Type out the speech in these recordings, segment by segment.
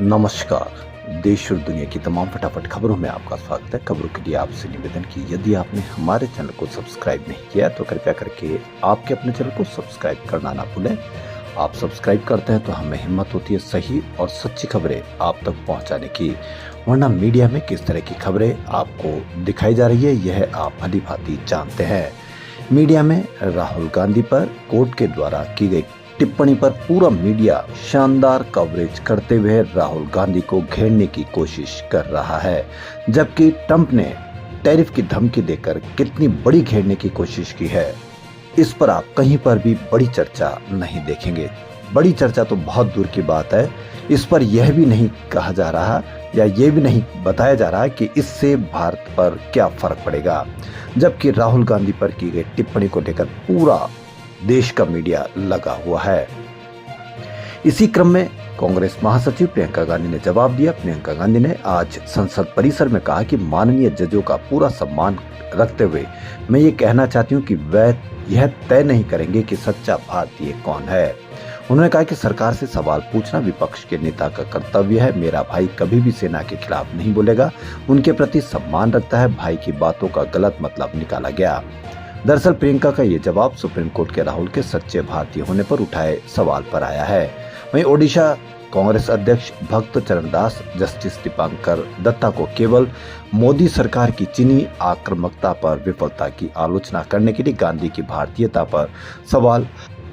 नमस्कार। देश और दुनिया की तमाम फटाफट खबरों में आपका स्वागत है। खबरों के लिए आपसे निवेदन कि यदि आपने हमारे चैनल को सब्सक्राइब नहीं किया तो कृपया करके आपके अपने चैनल को सब्सक्राइब करना ना भूलें। आप सब्सक्राइब करते हैं तो हमें हिम्मत होती है सही और सच्ची खबरें आप तक पहुंचाने की। वरना मीडिया में किस तरह की खबरें आपको दिखाई जा रही है यह आप भली भांति जानते हैं। मीडिया में राहुल गांधी पर कोर्ट के द्वारा की गई टिप्पणी पर पूरा मीडिया शानदार कवरेज करते हुए राहुल गांधी को घेरने की कोशिश कर रहा है, जबकि ट्रंप ने टैरिफ की धमकी देकर कितनी बड़ी घेरने की कोशिश की है इस पर आप कहीं पर भी बड़ी चर्चा नहीं देखेंगे। बड़ी चर्चा तो बहुत दूर की बात है, इस पर यह भी नहीं कहा जा रहा या यह भी नहीं बताया जा रहा कि इससे भारत पर क्या फर्क पड़ेगा, जबकि राहुल गांधी पर की गई टिप्पणी को लेकर पूरा देश का मीडिया लगा हुआ है। इसी क्रम में कांग्रेस महासचिव प्रियंका गांधी ने जवाब दिया। प्रियंका गांधी ने आज संसद परिसर में कहा कि माननीय जजों का पूरा सम्मान रखते हुए मैं ये कहना चाहती हूँ कि वह यह तय नहीं करेंगे कि सच्चा भारतीय कौन है। उन्होंने कहा कि सरकार से सवाल पूछना विपक्ष के नेता का कर्तव्य है। मेरा भाई कभी भी सेना के खिलाफ नहीं बोलेगा, उनके प्रति सम्मान रखता है। भाई की बातों का गलत मतलब निकाला गया। दरअसल प्रियंका का ये जवाब सुप्रीम कोर्ट के राहुल के सच्चे भारतीय होने पर उठाए सवाल पर आया है। वहीं ओडिशा कांग्रेस अध्यक्ष भक्त चरण दास जस्टिस दीपांकर दत्ता को केवल मोदी सरकार की चीनी आक्रामकता पर विफलता की आलोचना करने के लिए गांधी की भारतीयता पर सवाल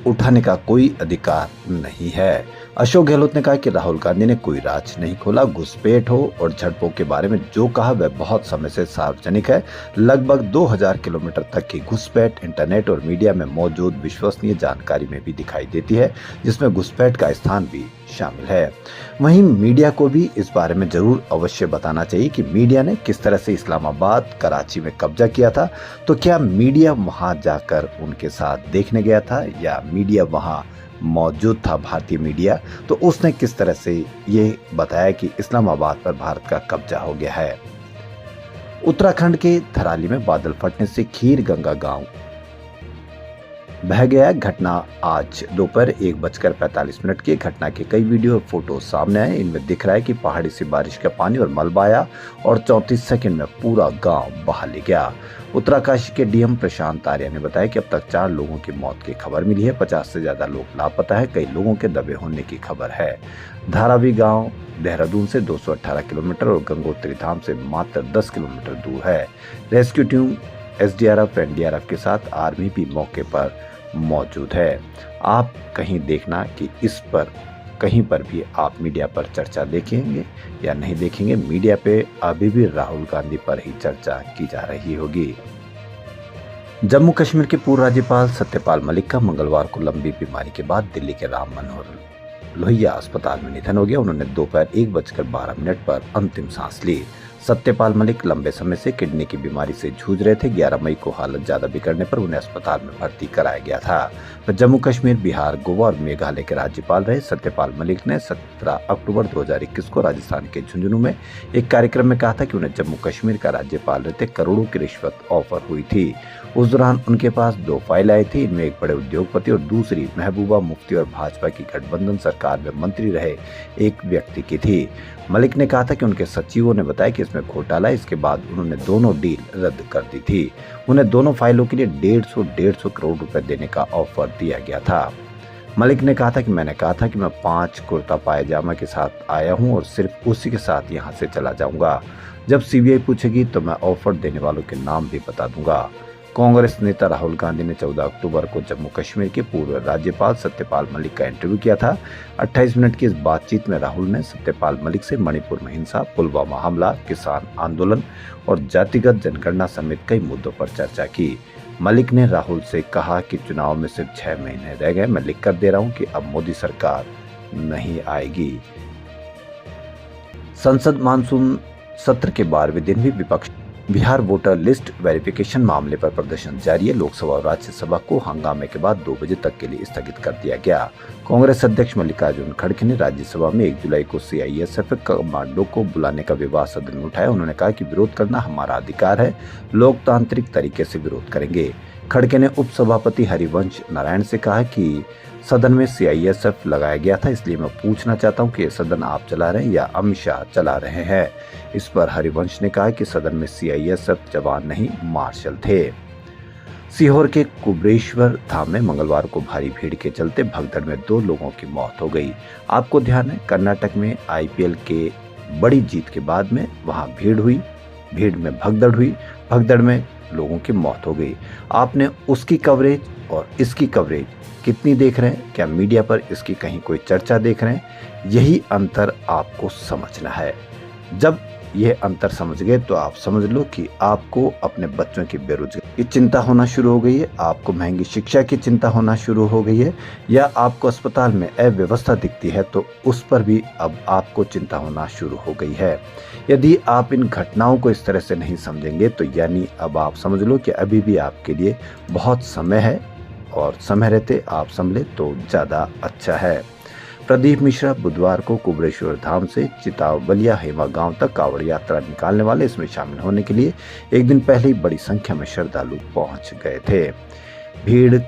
उठाने का कोई अधिकार नहीं है। अशोक गहलोत ने कहा कि राहुल गांधी ने कोई राज नहीं खोला। घुसपैठ हो और झड़पों के बारे में जो कहा वह बहुत समय से सार्वजनिक है। लगभग 2000 किलोमीटर तक की घुसपैठ इंटरनेट और मीडिया में मौजूद विश्वसनीय जानकारी में भी दिखाई देती है, जिसमें घुसपैठ का स्थान भी शामिल है। वहीं मीडिया को भी इस बारे में जरूर अवश्य बताना चाहिए कि मीडिया ने किस तरह से इस्लामाबाद कराची में कब्जा किया था। तो क्या मीडिया वहां जाकर उनके साथ देखने गया था या मीडिया वहां मौजूद था, भारतीय मीडिया, तो उसने किस तरह से ये बताया कि इस्लामाबाद पर भारत का कब्जा हो गया है। उत्तराखंड के थराली में बादल फटने से खीर गंगा गांव बह गया। घटना आज दोपहर 1:45 की। घटना के कई वीडियो और फोटो सामने आए। इनमें दिख रहा है कि पहाड़ी से बारिश का पानी और मलबा आया और 34 सेकंड में पूरा गांव बहा ले गया। उत्तरकाशी के डीएम प्रशांत आर्य ने बताया कि अब तक 4 लोगों की मौत की खबर मिली है। 50 से ज्यादा लोग लापता है। कई लोगों के दबे होने की खबर है। धारावी गांव देहरादून से 218 किलोमीटर और गंगोत्री धाम से मात्र 10 किलोमीटर दूर है। रेस्क्यू टीम एसडीआरएफ एनडीआरएफ के साथ आर्मी भी मौके पर मौजूद है। आप कहीं देखना कि इस पर कहीं पर भी आप मीडिया पर चर्चा देखेंगे या नहीं देखेंगे। मीडिया पे अभी भी राहुल गांधी पर ही चर्चा की जा रही होगी। जम्मू कश्मीर के पूर्व राज्यपाल सत्यपाल मलिक का मंगलवार को लंबी बीमारी के बाद दिल्ली के राम मनोहर लोहिया अस्पताल में निधन हो गया। उन्होंने दोपहर 1:12 पर अंतिम सांस ली। सत्यपाल मलिक लंबे समय से किडनी की बीमारी से जूझ रहे थे। 11 मई को हालत ज्यादा बिगड़ने पर उन्हें अस्पताल में भर्ती कराया गया था। वह जम्मू कश्मीर, बिहार, गोवा और मेघालय के राज्यपाल रहे। सत्यपाल मलिक ने 17 अक्टूबर 2021 को राजस्थान के झुंझुनू में एक कार्यक्रम में कहा था कि उन्हें जम्मू कश्मीर का राज्यपाल रहते करोड़ों की रिश्वत ऑफर हुई थी। उस दौरान उनके पास 2 फाइल आई थी। इनमें एक बड़े उद्योगपति और दूसरी महबूबा मुफ्ती और भाजपा की गठबंधन सरकार में मंत्री रहे एक व्यक्ति की थी। मलिक ने कहा था कि उनके सचिवों ने बताया कि इसमें घोटाला है। इसके बाद उन्होंने दोनों डील रद्द कर दी थी। उन्हें दोनों फाइलों के लिए 150 करोड़ रुपए देने का ऑफर दिया गया था। मलिक ने कहा था कि मैंने कहा था कि मैं 5 कुर्ता पायजामा के साथ आया हूं और सिर्फ उसी के साथ यहां से चला जाऊंगा। जब सीबीआई पूछेगी तो मैं ऑफर देने वालों के नाम भी बता दूंगा। कांग्रेस नेता राहुल गांधी ने 14 अक्टूबर को जम्मू कश्मीर के पूर्व राज्यपाल सत्यपाल मलिक का इंटरव्यू किया था। 28 मिनट की इस बातचीत में राहुल ने सत्यपाल मलिक से मणिपुर में हिंसा, पुलवामा हमला, किसान आंदोलन और जातिगत जनगणना समेत कई मुद्दों पर चर्चा की। मलिक ने राहुल से कहा कि चुनाव में सिर्फ 6 महीने रह गए। मैं लिख कर दे रहा हूं कि अब मोदी सरकार नहीं आएगी। संसद मानसून सत्र के 12वें दिन भी विपक्ष बिहार वोटर लिस्ट वेरिफिकेशन मामले पर प्रदर्शन जारी है। लोकसभा और राज्यसभा को हंगामे के बाद 2 बजे तक के लिए स्थगित कर दिया गया। कांग्रेस अध्यक्ष मल्लिकार्जुन खड़गे ने राज्यसभा में 1 जुलाई को सीआईएसएफ कमांडो को बुलाने का विवाद सदन में उठाया। उन्होंने कहा कि विरोध करना हमारा अधिकार है, लोकतांत्रिक तरीके से विरोध करेंगे। खड़गे ने उपसभापति हरिवंश नारायण से कहा कि सदन में सीआईएसएफ लगाया गया था, इसलिए मैं पूछना चाहता हूं कि ये सदन आप चला रहे हैं या अमित शाह चला रहे हैं। इस पर हरिवंश ने कहा कि सदन में सीआईएसएफ जवान नहीं, मार्शल थे। सीहोर के कुबरेश्वर धाम में मंगलवार को भारी भीड़ के चलते भगदड़ में 2 लोगों की मौत हो गई। आपको ध्यान है, कर्नाटक में आईपीएल के बड़ी जीत के बाद में वहां भीड़ में भगदड़ हुई, भगदड़ में लोगों की मौत हो गई। आपने उसकी कवरेज और इसकी कवरेज कितनी देख रहे हैं? क्या मीडिया पर इसकी कहीं कोई चर्चा देख रहे हैं? यही अंतर आपको समझना है। जब यह अंतर समझ गए तो आप समझ लो कि आपको अपने बच्चों की बेरोजगारी की चिंता होना शुरू हो गई है, आपको महंगी शिक्षा की चिंता होना शुरू हो गई है, या आपको अस्पताल में अव्यवस्था दिखती है तो उस पर भी अब आपको चिंता होना शुरू हो गई है। यदि आप इन घटनाओं को इस तरह से नहीं समझेंगे तो यानी अब आप समझ लो कि अभी भी आपके लिए बहुत समय है, और समय रहते आप संभले तो ज्यादा अच्छा है। प्रदीप मिश्रा बुधवार को कुबरेश्वर धाम से चितावलिया हेमा गांव तक कावड़ यात्रा निकालने वाले इसमें शामिल होने के लिए एक दिन पहले ही बड़ी संख्या में श्रद्धालु पहुंच गए थे। भीड़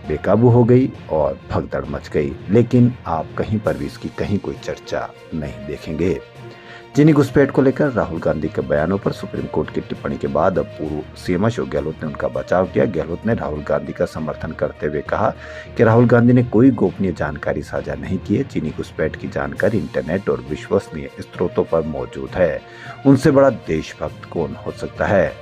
बेकाबू हो गई और भगदड़ मच गई, लेकिन आप कहीं पर भी इसकी कहीं कोई चर्चा नहीं देखेंगे। चीनी घुसपैठ को लेकर राहुल गांधी के बयानों पर सुप्रीम कोर्ट की टिप्पणी के बाद अब पूर्व सीएम अशोक गहलोत ने उनका बचाव किया। गहलोत ने राहुल गांधी का समर्थन करते हुए कहा कि राहुल गांधी ने कोई गोपनीय जानकारी साझा नहीं की है। चीनी घुसपैठ की जानकारी इंटरनेट और विश्वसनीय स्रोतों पर मौजूद है। उनसे बड़ा देशभक्त कौन हो सकता है?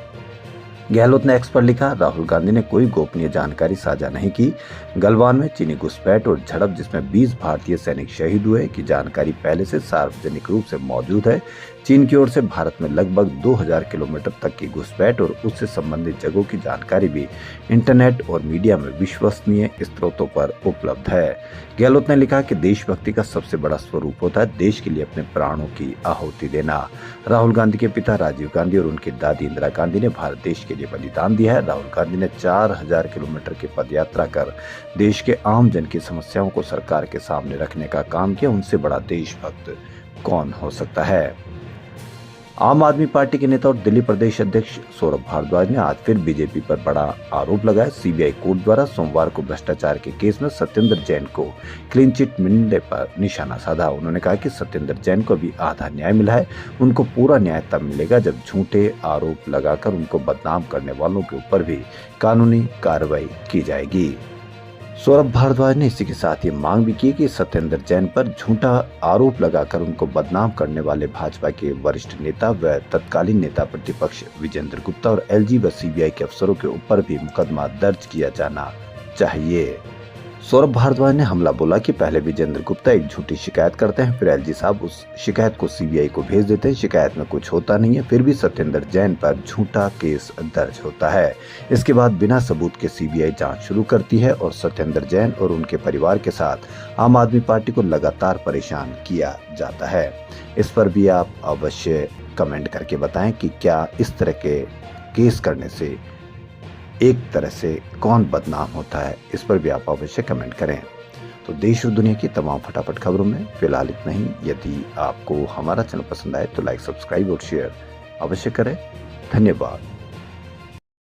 गहलोत ने एक्स पर लिखा, राहुल गांधी ने कोई गोपनीय जानकारी साझा नहीं की। गलवान में चीनी घुसपैठ और झड़प जिसमें 20 भारतीय सैनिक शहीद हुए की जानकारी पहले से सार्वजनिक रूप से मौजूद है। चीन की ओर से भारत में लगभग 2000 किलोमीटर तक की घुसपैठ और उससे संबंधित जगहों की जानकारी भी इंटरनेट और मीडिया में विश्वसनीय स्रोतों पर उपलब्ध है। गहलोत ने लिखा कि देशभक्ति का सबसे बड़ा स्वरूप होता है देश के लिए अपने प्राणों की आहुति देना। राहुल गांधी के पिता राजीव गांधी और उनकी दादी इंदिरा गांधी ने भारत देश के लिए बलिदान दिया है। राहुल गांधी ने 4000 किलोमीटर की पदयात्रा कर देश के आम जन की समस्याओं को सरकार के सामने रखने का काम किया। उनसे बड़ा देशभक्त कौन हो सकता है? आम आदमी पार्टी के नेता और दिल्ली प्रदेश अध्यक्ष सौरभ भारद्वाज ने आज फिर बीजेपी पर बड़ा आरोप लगाया। सीबीआई कोर्ट द्वारा सोमवार को भ्रष्टाचार के केस में सत्येंद्र जैन को क्लीन चिट मिलने पर निशाना साधा। उन्होंने कहा कि सत्येंद्र जैन को भी आधा न्याय मिला है। उनको पूरा न्याय तब मिलेगा जब झूठे आरोप लगाकर उनको बदनाम करने वालों के ऊपर भी कानूनी कार्रवाई की जाएगी। सौरभ भारद्वाज ने इसी के साथ ये मांग भी की कि सत्येंद्र जैन पर झूठा आरोप लगाकर उनको बदनाम करने वाले भाजपा के वरिष्ठ नेता व तत्कालीन नेता प्रतिपक्ष विजेंद्र गुप्ता और एलजी व सीबीआई के अफसरों के ऊपर भी मुकदमा दर्ज किया जाना चाहिए। सौरभ भारद्वाज ने हमला बोला कि पहले विजेंद्र गुप्ता एक झूठी शिकायत करते हैं, फिर एलजी साहब उस शिकायत को सीबीआई को भेज देते हैं। शिकायत में कुछ होता नहीं है, फिर भी सत्येंद्र जैन पर झूठा केस दर्ज होता है। इसके बाद बिना सबूत के सीबीआई जांच शुरू करती है और सत्येंद्र जैन और उनके परिवार के साथ आम आदमी पार्टी को लगातार परेशान किया जाता है। इस पर भी आप अवश्य कमेंट करके बताएं कि क्या इस तरह के केस करने से एक तरह से कौन बदनाम होता है। इस पर भी आप अवश्य कमेंट करें। तो देश और दुनिया की तमाम फटाफट खबरों में फिलहाल इतना ही। यदि आपको हमारा चैनल पसंद आए तो लाइक, सब्सक्राइब और शेयर अवश्य करें। धन्यवाद।